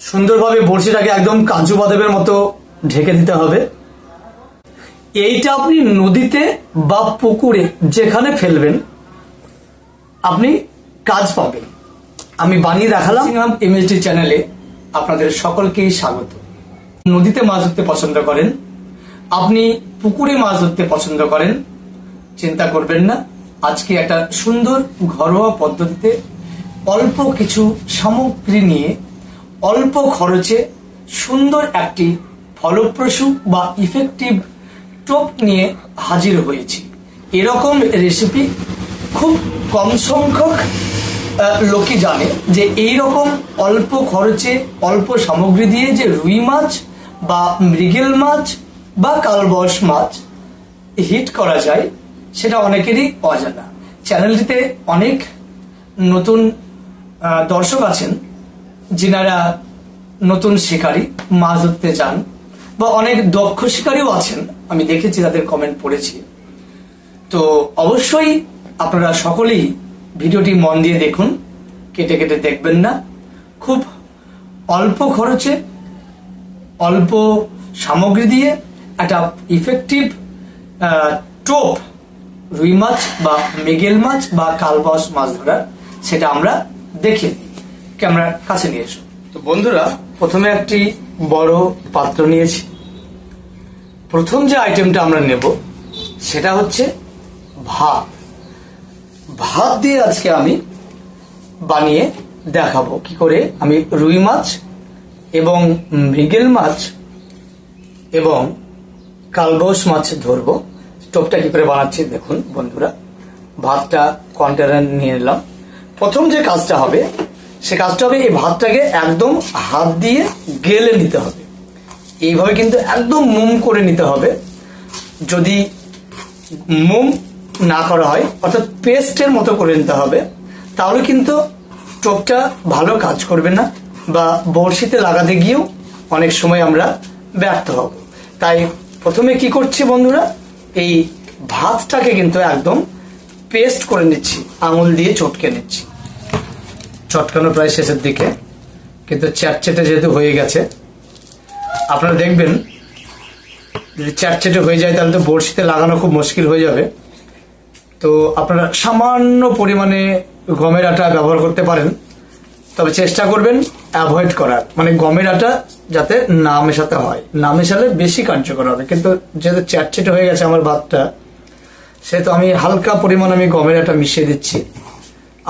সুন্দরভাবে বড়শিটাকে একদম কাজু বাদামের মতো ঢেকে দিতে হবে। এইটা আপনি নদীতে বা পুকুরে যেখানে ফেলবেন আপনি কাজ পাবেন। আমি বানিয়ে দেখালাম। এমএসডি চ্যানেলে আপনাদের সকলকেই স্বাগত। নদীতে মাছ ধরতে পছন্দ করেন, আপনি পুকুরে মাছ ধরতে পছন্দ করেন, চিন্তা করবেন না। আজকে একটা সুন্দর ঘরোয়া পদ্ধতিতে অল্প কিছু সামগ্রী নিয়ে অল্প খরচে সুন্দর একটি ফলপ্রসূ বা ইফেক্টিভ টোপ নিয়ে হাজির হয়েছি। এরকম রেসিপি খুব কম সংখ্যক লোকই জানে যে এইরকম অল্প খরচে অল্প সামগ্রী দিয়ে যে রুই মাছ বা মৃগেল মাছ বা কালবাউস মাছ হিট করা যায় সেটা অনেকেরই অজানা। চ্যানেলটিতে অনেক নতুন দর্শক আছেন যিনারা নতুন শিকারী, মাছ ধরতে যান, বা অনেক দক্ষ শিকারীও আছেন, আমি দেখেছি, তাদের কমেন্ট পড়েছি। তো অবশ্যই আপনারা সকলেই ভিডিওটি মন দিয়ে দেখুন, কেটে কেটে দেখবেন না। খুব অল্প খরচে অল্প সামগ্রী দিয়ে একটা ইফেক্টিভ টোপ রুই মাছ বা মৃগেল মাছ বা কালবাউস মাছ ধরার সেটা আমরা দেখে নিই। ক্যামেরার কাছে নিয়ে এসো। তো বন্ধুরা, প্রথমে একটি বড় পাত্র নিয়েছি। প্রথম যে আইটেমটা আমরা নেব সেটা হচ্ছে ভাত। ভাত দিয়ে আজকে আমি বানিয়ে দেখাবো কি করে আমি রুই মাছ এবং মৃগেল মাছ এবং কালবাউস মাছ ধরবো। টোপটা কি করে বানাচ্ছি দেখুন বন্ধুরা। ভাতটা কন্টেনার নিয়ে নিলাম। প্রথম যে কাজটা হবে সে কাজটা হবে এই ভাতটাকে একদম হাত দিয়ে গেলে নিতে হবে। এইভাবে কিন্তু একদম মুম করে নিতে হবে। যদি মুম না করা হয় অর্থাৎ পেস্টের মতো করে নিতে হবে, তাহলে কিন্তু টোপটা ভালো কাজ করবে না বা বড়শিতে লাগাতে গিয়েও অনেক সময় আমরা ব্যর্থ হব। তাই প্রথমে কি করছি বন্ধুরা, এই ভাতটাকে কিন্তু একদম পেস্ট করে নিচ্ছি, আঙুল দিয়ে চটকে নিচ্ছি। চটকানো প্রায় শেষের দিকে, কিন্তু চ্যাটচেটে যেহেতু হয়ে গেছে, আপনারা দেখবেন যদি চ্যাটচেটে হয়ে যায় তাহলে তো বড়শিতে লাগানো খুব মুশকিল হয়ে যাবে। তো আপনারা সামান্য পরিমাণে গমের আটা ব্যবহার করতে পারেন, তবে চেষ্টা করবেন অ্যাভয়েড করার, মানে গমের আটা যাতে না মেশাতে হয়। না মেশালে বেশি কার্যকর হবে। কিন্তু যেহেতু চ্যাটচেটে হয়ে গেছে আমার ভাতটা, সেহেতু আমি হালকা পরিমাণ আমি গমের আটা মিশিয়ে দিচ্ছি।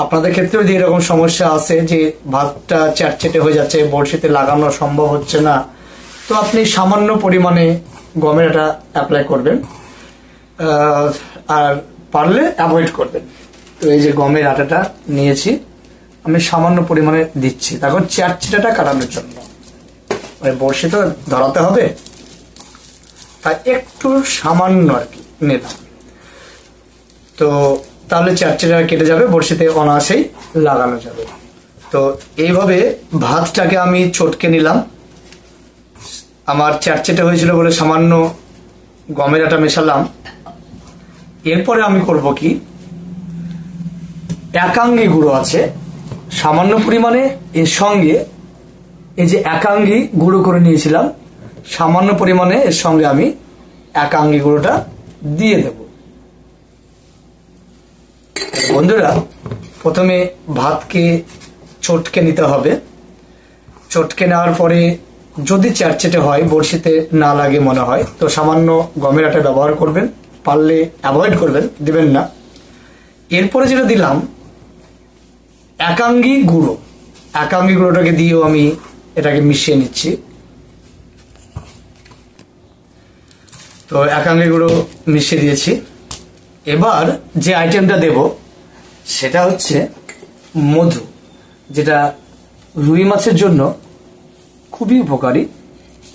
আপনাদের ক্ষেত্রেও যদি এরকম সমস্যা আছে যে ভাতটা চ্যাটচেটে হয়ে যাচ্ছে, বড়শিতে লাগানো সম্ভব হচ্ছে না, তো আপনি সামান্য পরিমাণে গমের আটা অ্যাপ্লাই করবেন, আর পারলে অ্যাভয়েড করবেন। তো এই যে গমের আটাটা নিয়েছি, আমি সামান্য পরিমাণে দিচ্ছি, তারপর চ্যাটচেটাটা কাটানোর জন্য। মানে বড়শি তো ধরাতে হবে, তাই একটু সামান্য আর কি নিলাম। তো তাহলে চ্যাটচেটা কেটে যাবে, বড়শিতে অনায়াসেই লাগানো যাবে। তো এইভাবে ভাতটাকে আমি চটকে নিলাম। আমার চ্যাটচেটে হয়েছিল বলে সামান্য গমের আটা মেশালাম। এরপরে আমি করব কি, একাঙ্গি গুঁড়ো আছে সামান্য পরিমাণে, এর সঙ্গে এই যে একাঙ্গি গুঁড়ো করে নিয়েছিলাম সামান্য পরিমাণে, এর সঙ্গে আমি একাঙ্গি গুঁড়োটা দিয়ে দেব। বন্ধুরা, প্রথমে ভাতকে চটকে নিতে হবে। চটকে নেওয়ার পরে যদি চ্যাটচেটে হয়, বড়শিতে না লাগে মনে হয়, তো সামান্য গমের আটা ব্যবহার করবেন, পারলে অ্যাভয়েড করবেন, দিবেন না। এরপরে যেটা দিলাম একাঙ্গি গুঁড়ো, একাঙ্গি গুঁড়োটাকে দিয়েও আমি এটাকে মিশিয়ে নিচ্ছি। তো একাঙ্গি গুঁড়ো মিশিয়ে দিয়েছি। এবার যে আইটেমটা দেব সেটা হচ্ছে মধু, যেটা রুই মাছের জন্য খুবই উপকারী।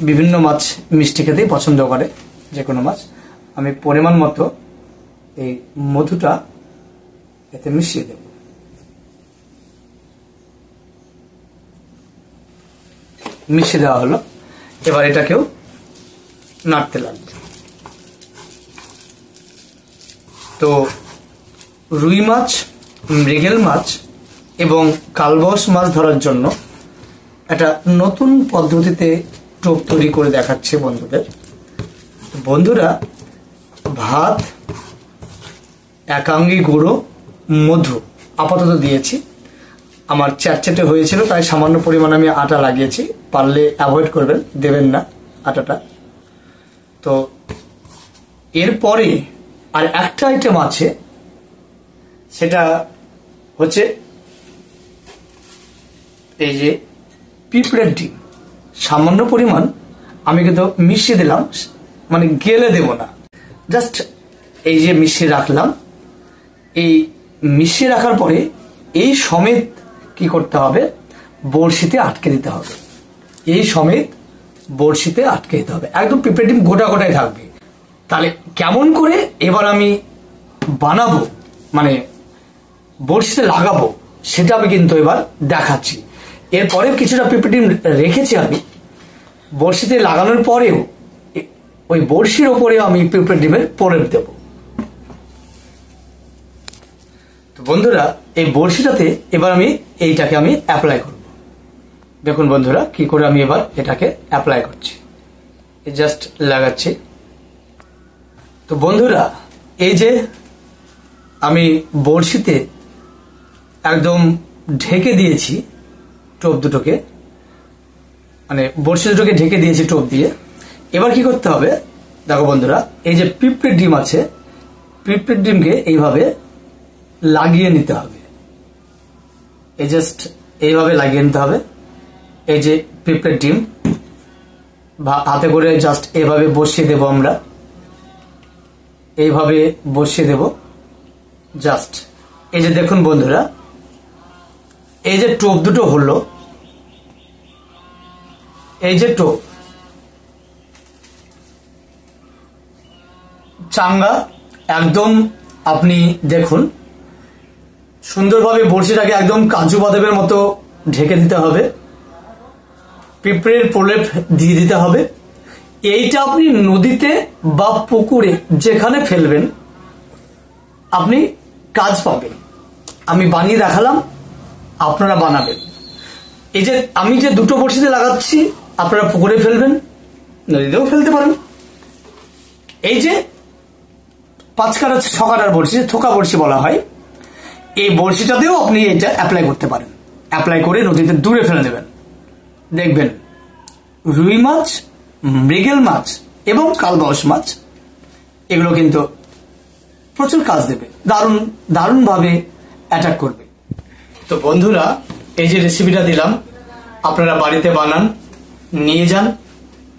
বিভিন্ন মাছ মিষ্টি খেতেই পছন্দ করে, যে কোনো মাছ। আমি পরিমাণ মতো এই মধুটা এতে মিশিয়ে দেব। মিশিয়ে দেওয়া হলো। এবার এটাকেও নাড়তে লাগবে। তো রুই মাছ, মৃগেল মাছ এবং কালবাউস মাছ ধরার জন্য একটা নতুন পদ্ধতিতে টোপ তৈরি করে দেখাচ্ছে বন্ধুদের। বন্ধুরা, ভাত, একাঙ্গি গুঁড়ো, মধু আপাতত দিয়েছি। আমার চ্যাটচ্যাটে হয়েছিল, তাই সামান্য পরিমাণ আমি আটা লাগিয়েছি। পারলে অ্যাভয়েড করবেন, দেবেন না আটাটা। তো এরপরে আর একটা আইটেম আছে, সেটা হচ্ছে এই যে পিঁপড়ের ডিম। সামান্য পরিমাণ আমি কিন্তু মিশিয়ে দিলাম, মানে গেলে দেব না, জাস্ট এই যে মিশিয়ে রাখলাম। এই মিশিয়ে রাখার পরে এই সমেত কি করতে হবে, বড়শিতে আটকে দিতে হবে। এই সমেত বড়শিতে আটকে দিতে হবে, একদম পিঁপড়ের ডিম গোটা গোটাই থাকবে। তাহলে কেমন করে এবার আমি বানাবো, মানে বড়শিতে লাগাবো, সেটা আমি কিন্তু এবার দেখাচ্ছি। এরপরে কিছুটা পিঁপড়ের ডিম রেখেছি আমি, বড়শিতে লাগানোর পরেও ওই বড়শির ওপরেও আমি পিঁপড়ের ডিমের প্রলেপ দেব। তো বন্ধুরা, এই বড়শিটাতে এবার আমি এইটাকে আমি অ্যাপ্লাই করব। দেখুন বন্ধুরা, কি করে আমি এবার এটাকে অ্যাপ্লাই করছি, জাস্ট লাগাচ্ছি। তো বন্ধুরা, এই যে আমি বড়শিতে একদম ঢেকে দিয়েছি টোপ দুটোকে, মানে বড়শি দুটোকে ঢেকে দিয়েছি টোপ দিয়ে। এবার কি করতে হবে, দেখো বন্ধুরা, এই যে পিঁপড়ের ডিম আছে, পিঁপড়ের ডিমকে এইভাবে লাগিয়ে নিতে হবে। এই জাস্ট এইভাবে লাগিয়ে নিতে হবে। এই যে পিঁপড়ের ডিম হাতে করে জাস্ট এইভাবে বসিয়ে দেব, আমরা এইভাবে বসিয়ে দেব জাস্ট। এই যে দেখুন বন্ধুরা, এই যে টোপ দুটো হলো, এই যে টোপ চাঙ্গা একদম, আপনি দেখুন সুন্দরভাবে বড়শিটাকে একদম কাজু বাদামের মতো ঢেকে দিতে হবে, পিঁপড়ের প্রলেপ দিয়ে দিতে হবে। এইটা আপনি নদীতে বা পুকুরে যেখানে ফেলবেন আপনি কাজ পাবেন। আমি বানিয়ে দেখালাম, আপনারা বানাবেন। এই যে আমি যে দুটো বড়শিতে লাগাচ্ছি, আপনারা পুকুরে ফেলবেন, নদীতেও ফেলতে পারেন। এই যে 5 কাটা 6 কাটার বড়শি, থোকা বড়শি বলা হয়, এই বড়শিটাতেও আপনি এটা অ্যাপ্লাই করতে পারেন। অ্যাপ্লাই করে নদীতে দূরে ফেলে দেবেন, দেখবেন রুই মাছ, মৃগেল মাছ এবং কালবাউস মাছ এগুলো কিন্তু প্রচুর কাজ দেবে, দারুণ দারুণভাবে অ্যাটাক করবে। তো বন্ধুরা, এই যে রেসিপিটা দিলাম, আপনারা বাড়িতে বানান, নিয়ে যান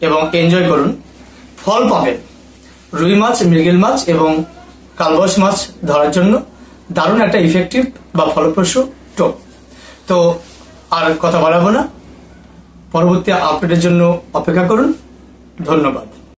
এবং এনজয় করুন, ফল পাবেন। রুই মাছ, মৃগেল মাছ এবং কালবাউস মাছ ধরার জন্য দারুণ একটা ইফেক্টিভ বা ফলপ্রসূ টোপ। তো আর কথা বাড়াবো না, পরবর্তী আপডেটের জন্য অপেক্ষা করুন। ধন্যবাদ।